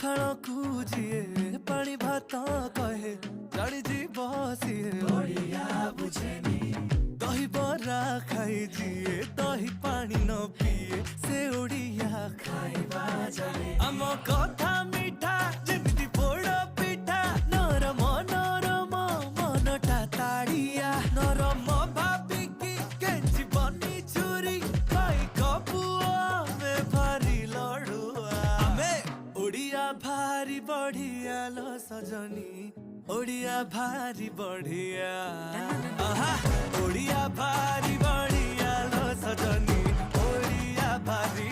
पखाल कूजिए पानी भात कहे जानी जी बसिए बढ़िया बुझेनी दही बरा खाई जिए दही पानी न पिए से ओडिया खाइबा जाने आम कथा मिठा जेमिति पोड़ पिठा नरम नरम मनटा ताड़िया नरम भाबिकी केंची बनी चुरी भाई कपुआ में भारी लड़ुआ आमे ओडिया भारी बढ़िया लो सजनी ओडिया भारी बढ़िया आहा ओडिया भारी बढ़िया लो सजनी ओडिया भारी